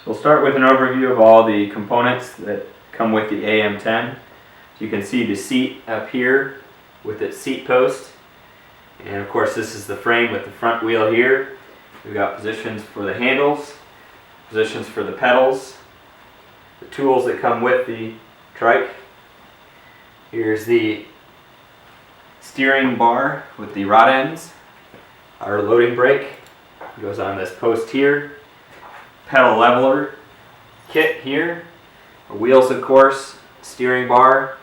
We'll start with an overview of all the components that come with the AM-10. So you can see the seat up here with its seat post. And of course this is the frame with the front wheel here. We've got positions for the handles, positions for the pedals, the tools that come with the trike. Here's the steering bar with the rod ends. Our loading brake goes on this post here. Pedal leveler kit here. Wheels, of course, steering bar.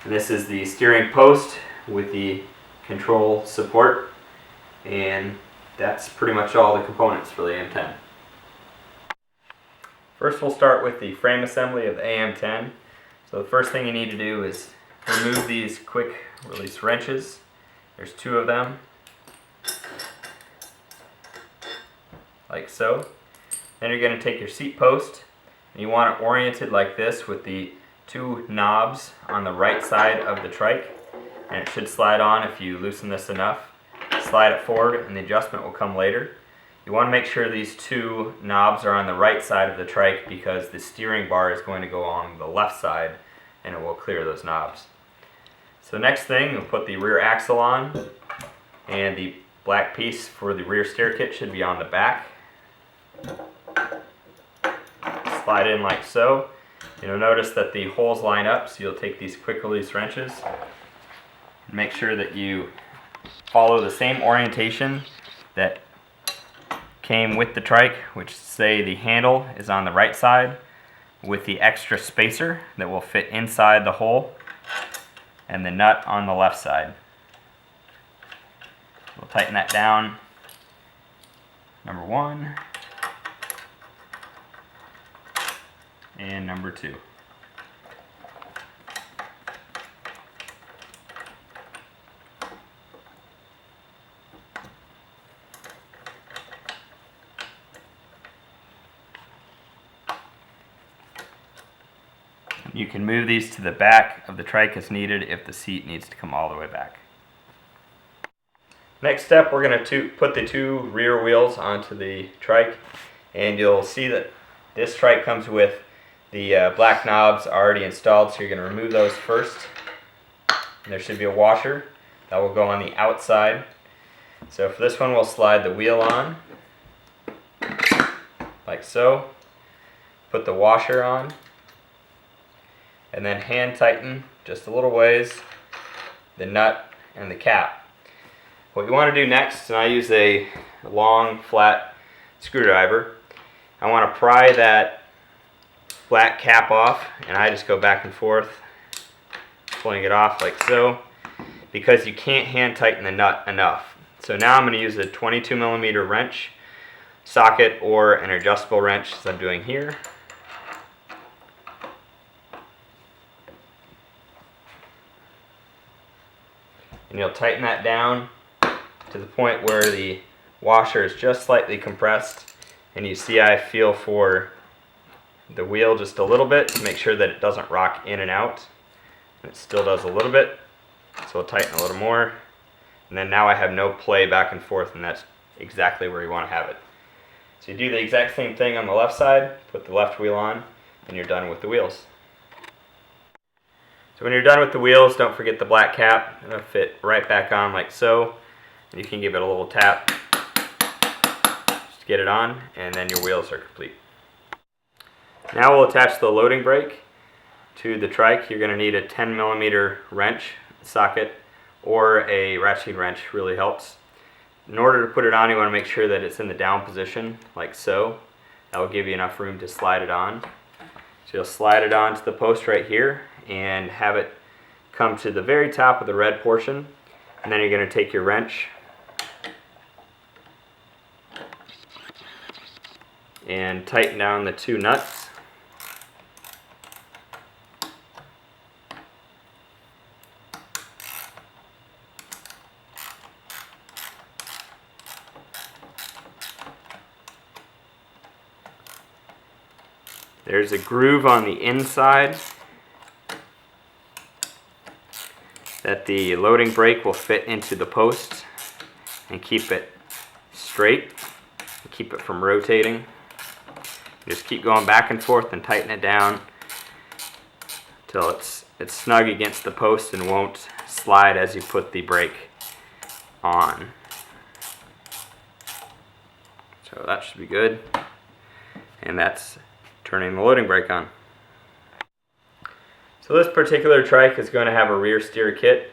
And this is the steering post with the control support. And that's pretty much all the components for the AM-10. First we'll start with the frame assembly of the AM-10. So the first thing you need to do is remove these quick release wrenches. There's 2 of them, like so. Then you're going to take your seat post and you want it oriented like this with the 2 knobs on the right side of the trike, and it should slide on if you loosen this enough. Slide it forward and the adjustment will come later. You want to make sure these 2 knobs are on the right side of the trike because the steering bar is going to go on the left side and it will clear those knobs. So next thing, we'll put the rear axle on, and the black piece for the rear steer kit should be on the back. Slide in like so. You'll notice that the holes line up, so you'll take these quick release wrenches and make sure that you follow the same orientation that came with the trike, which say the handle is on the right side with the extra spacer that will fit inside the hole, and the nut on the left side. We'll tighten that down. Number 1 and number 2. You can move these to the back of the trike as needed if the seat needs to come all the way back. Next step, we're going to put the 2 rear wheels onto the trike, and you'll see that this trike comes with the black knobs already installed, so you're going to remove those first. And there should be a washer that will go on the outside. So for this one, we'll slide the wheel on like so, put the washer on, and then hand tighten just a little ways the nut and the cap. What you want to do next, and I use a long flat screwdriver, I want to pry that black cap off, and I just go back and forth pulling it off like so, because you can't hand tighten the nut enough. So now I'm going to use a 22mm wrench socket or an adjustable wrench, as I'm doing here. And you'll tighten that down to the point where the washer is just slightly compressed, and you see I feel for the wheel just a little bit to make sure that it doesn't rock in and out. And it still does a little bit, so we'll tighten a little more, and then now I have no play back and forth, and that's exactly where you want to have it. So you do the exact same thing on the left side, put the left wheel on, and you're done with the wheels. So when you're done with the wheels, don't forget the black cap. It'll fit right back on like so. And you can give it a little tap just to get it on, and then your wheels are complete. Now we'll attach the loading brake to the trike. You're going to need a 10mm wrench socket, or a ratcheting wrench really helps. In order to put it on, you want to make sure that it's in the down position like so. That will give you enough room to slide it on. So you'll slide it onto the post right here and have it come to the very top of the red portion, and then you're going to take your wrench and tighten down the 2 nuts. There's a groove on the inside that the loading brake will fit into the post and keep it straight, and keep it from rotating. Just keep going back and forth and tighten it down until it's snug against the post and won't slide as you put the brake on. So that should be good. And that's turning the loading brake on. So this particular trike is going to have a rear steer kit.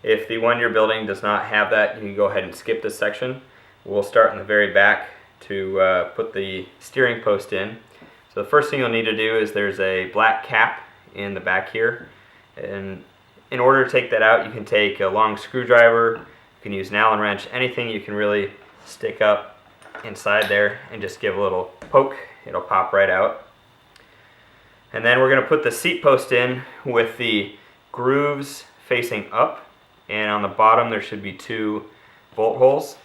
If the one you're building does not have that, you can go ahead and skip this section. We'll start in the very back to put the steering post in. So the first thing you'll need to do is there's a black cap in the back here, and in order to take that out, you can take a long screwdriver, you can use an Allen wrench, anything you can really stick up inside there and just give a little poke. It'll pop right out. And then we're going to put the seat post in with the grooves facing up, and on the bottom there should be 2 bolt holes.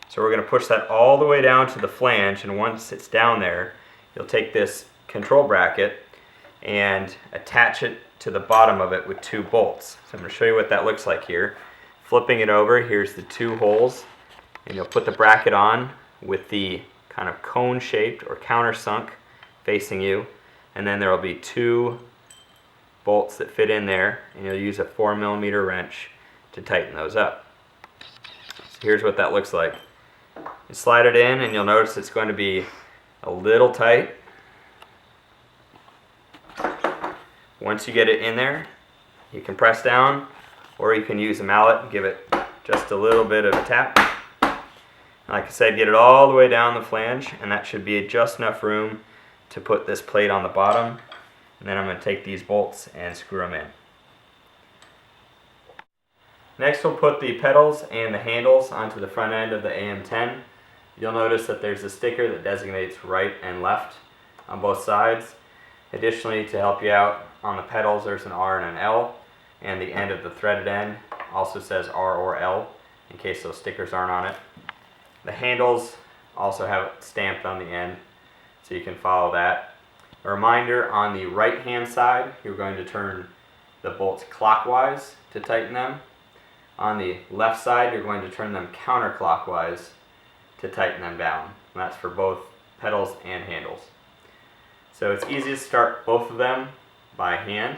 So we're going to push that all the way down to the flange, and once it's down there, you'll take this control bracket and attach it to the bottom of it with 2 bolts. So I'm going to show you what that looks like here. Flipping it over, here's the 2 holes, and you'll put the bracket on with the kind of cone-shaped or countersunk facing you, and then there will be 2 bolts that fit in there, and you'll use a 4mm wrench to tighten those up. So here's what that looks like. You slide it in and you'll notice it's going to be a little tight. Once you get it in there, you can press down, or you can use a mallet and give it just a little bit of a tap. Like I said, get it all the way down the flange, and that should be just enough room to put this plate on the bottom. And then I'm going to take these bolts and screw them in. Next we'll put the pedals and the handles onto the front end of the AM-10. You'll notice that there's a sticker that designates right and left on both sides. Additionally, to help you out, on the pedals there's an R and an L, and the end of the threaded end also says R or L in case those stickers aren't on it. The handles also have it stamped on the end, so you can follow that. A reminder, on the right hand side you're going to turn the bolts clockwise to tighten them. On the left side you're going to turn them counterclockwise to tighten them down. And that's for both pedals and handles. So it's easy to start both of them by hand.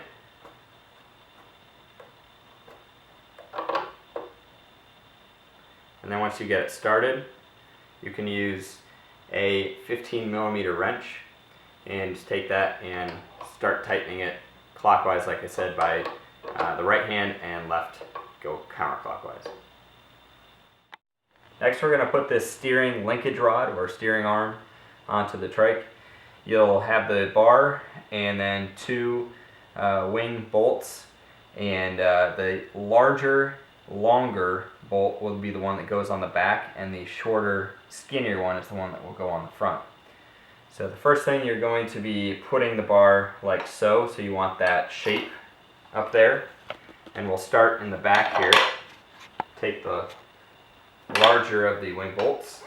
And then once you get it started, you can use a 15mm wrench and just take that and start tightening it clockwise, like I said, by the right hand, and left go counterclockwise. Next we're going to put this steering linkage rod or steering arm onto the trike. You'll have the bar and then 2 wing bolts, and the larger, longer bolt will be the one that goes on the back, and the shorter, skinnier one is the one that will go on the front. So the first thing, you're going to be putting the bar like so, so you want that shape up there. And we'll start in the back here. Take the larger of the wing bolts,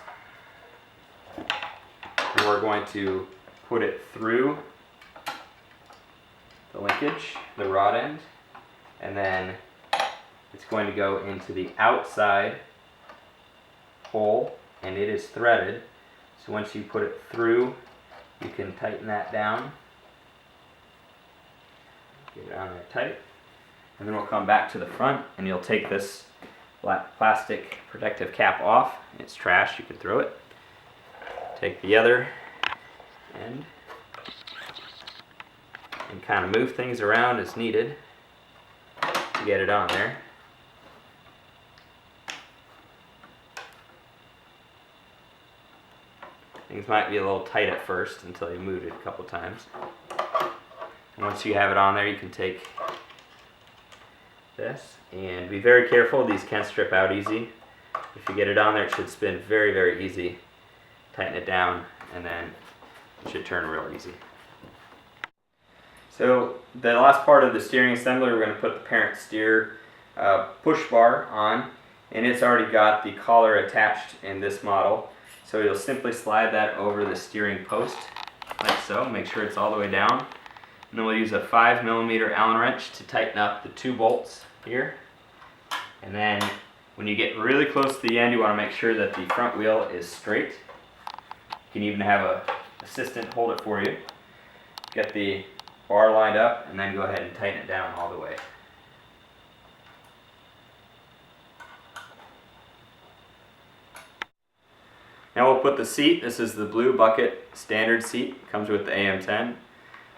and we're going to put it through the linkage, the rod end, and then it's going to go into the outside hole, and it is threaded. So once you put it through, you can tighten that down. Get it on there tight. And then we'll come back to the front, and you'll take this black plastic protective cap off. It's trash, you can throw it. Take the other end and kind of move things around as needed to get it on there. Things might be a little tight at first until you move it a couple times. And once you have it on there, you can take this, and be very careful, these can strip out easy. If you get it on there, it should spin very, very easy. Tighten it down, and then it should turn real easy. So the last part of the steering assembly, we're going to put the parent steer push bar on, and it's already got the collar attached in this model. So you'll simply slide that over the steering post like so. Make sure it's all the way down. And then we'll use a 5mm Allen wrench to tighten up the 2 bolts here. And then when you get really close to the end, you want to make sure that the front wheel is straight. You can even have a assistant hold it for you. Get the bar lined up and then go ahead and tighten it down all the way. Now we'll put the seat. This is the blue bucket standard seat. Comes with the AM-10.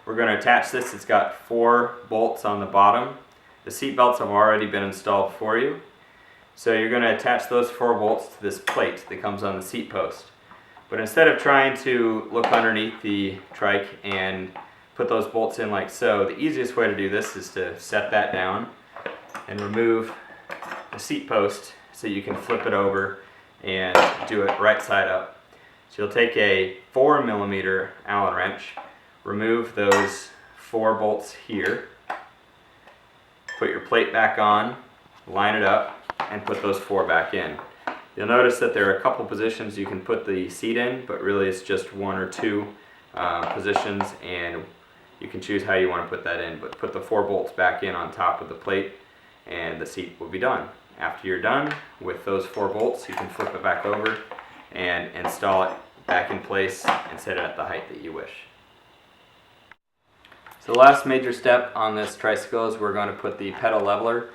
We're going to attach this. It's got 4 bolts on the bottom. The seat belts have already been installed for you. So you're going to attach those 4 bolts to this plate that comes on the seat post. But instead of trying to look underneath the trike and put those bolts in like so, the easiest way to do this is to set that down and remove the seat post so you can flip it over and do it right side up. So you'll take a 4mm Allen wrench, remove those 4 bolts here, put your plate back on, line it up, and put those 4 back in. You'll notice that there are a couple positions you can put the seat in, but really it's just 1 or 2 positions, and you can choose how you want to put that in. But put the 4 bolts back in on top of the plate and the seat will be done. After you're done with those 4 bolts, you can flip it back over and install it back in place and set it at the height that you wish. So the last major step on this tricycle is we're going to put the pedal leveler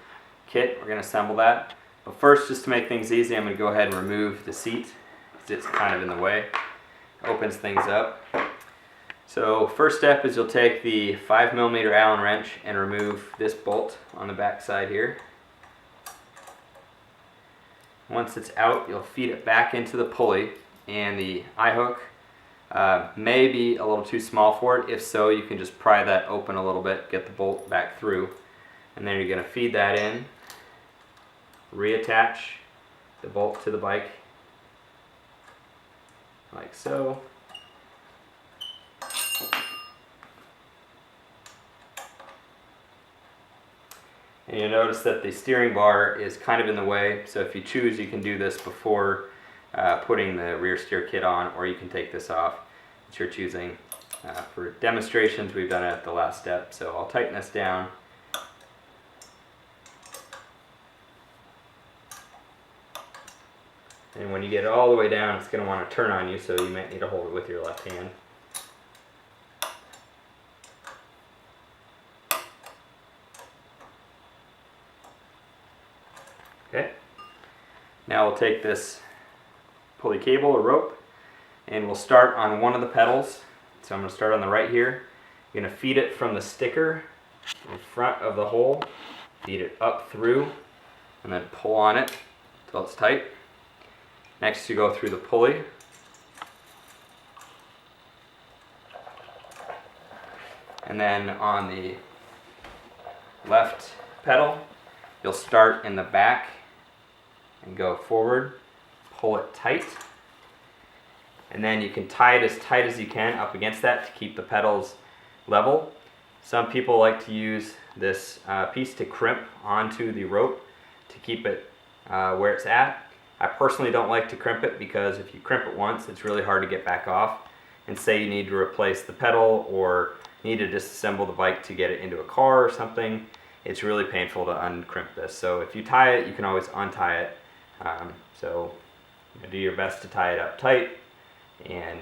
kit. We're going to assemble that. But first, just to make things easy, I'm going to go ahead and remove the seat because it's kind of in the way. It opens things up. So first step is you'll take the 5mm Allen wrench and remove this bolt on the back side here. Once it's out, you'll feed it back into the pulley, and the eye hook may be a little too small for it. If so, you can just pry that open a little bit, get the bolt back through, and then you're going to feed that in, reattach the bolt to the bike like so. And you'll notice that the steering bar is kind of in the way, so if you choose, you can do this before putting the rear steer kit on, or you can take this off. It's your choosing. For demonstrations, we've done it at the last step, so I'll tighten this down. And when you get it all the way down, it's going to want to turn on you, so you might need to hold it with your left hand. Okay. Now we'll take this pulley cable or rope and we'll start on one of the pedals. So I'm going to start on the right here. You're going to feed it from the sticker in front of the hole, feed it up through, and then pull on it until it's tight. Next you go through the pulley. And then on the left pedal, you'll start in the back and go forward, pull it tight, and then you can tie it as tight as you can up against that to keep the pedals level. Some people like to use this piece to crimp onto the rope to keep it where it's at. I personally don't like to crimp it because if you crimp it once, it's really hard to get back off. And say you need to replace the pedal or need to disassemble the bike to get it into a car or something, it's really painful to uncrimp this. So if you tie it, you can always untie it. So do your best to tie it up tight, and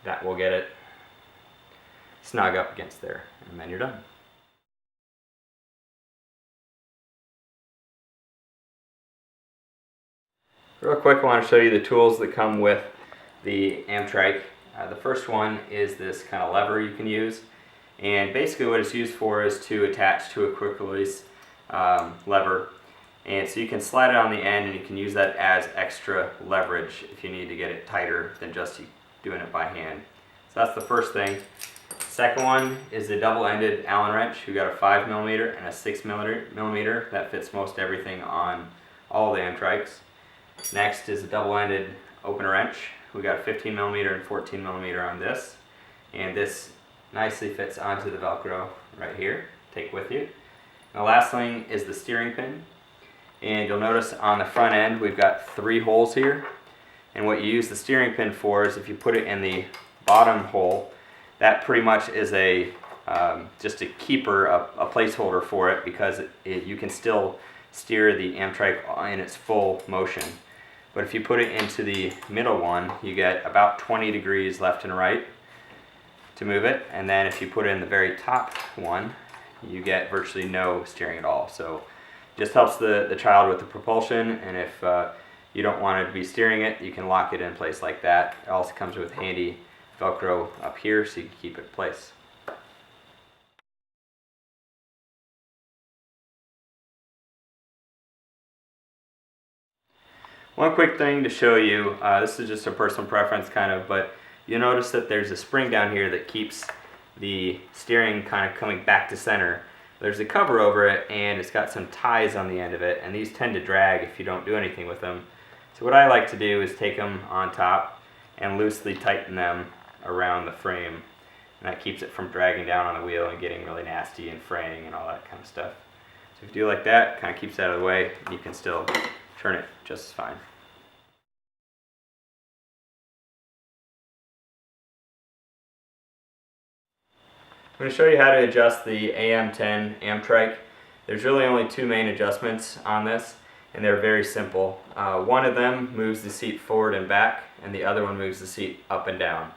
that will get it snug up against there, and then you're done. Real quick, I want to show you the tools that come with the Amtryke. The first one is this kind of lever you can use, and basically what it's used for is to attach to a quick release lever, and so you can slide it on the end and you can use that as extra leverage if you need to get it tighter than just doing it by hand. So that's the first thing. Second one is the double-ended Allen wrench. We've got a 5mm and a 6mm that fits most everything on all the Amtrykes. Next is a double-ended open wrench. We got a 15mm and 14mm on this, and this nicely fits onto the Velcro right here. Take with you. And the last thing is the steering pin, and you'll notice on the front end we've got 3 holes here, and what you use the steering pin for is if you put it in the bottom hole, that pretty much is a just a keeper, a placeholder for it, because you can still steer the Amtryke in its full motion. But if you put it into the middle one, you get about 20 degrees left and right to move it. And then if you put it in the very top one, you get virtually no steering at all. So just helps the child with the propulsion, and if you don't want to be steering it, you can lock it in place like that. It also comes with handy Velcro up here so you can keep it in place. One quick thing to show you, this is just a personal preference kind of, but you'll notice that there's a spring down here that keeps the steering kind of coming back to center. There's a cover over it, and it's got some ties on the end of it, and these tend to drag if you don't do anything with them. So what I like to do is take them on top and loosely tighten them around the frame, and that keeps it from dragging down on the wheel and getting really nasty and fraying and all that kind of stuff. So if you do like that, kind of keeps it out of the way, and you can still turn it just as fine. I'm going to show you how to adjust the AM-10 Amtryke. There's really only two main adjustments on this, and they're very simple. One of them moves the seat forward and back, and the other one moves the seat up and down.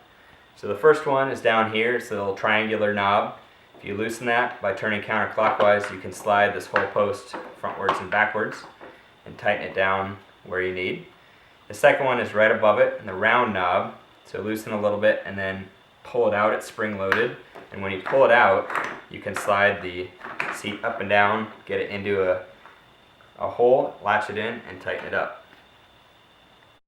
So the first one is down here. It's a little triangular knob. If you loosen that by turning counterclockwise, you can slide this whole post frontwards and backwards and tighten it down where you need. The second one is right above it, and the round knob. So loosen a little bit and then pull it out. It's spring loaded. And when you pull it out, you can slide the seat up and down, get it into a hole, latch it in, and tighten it up.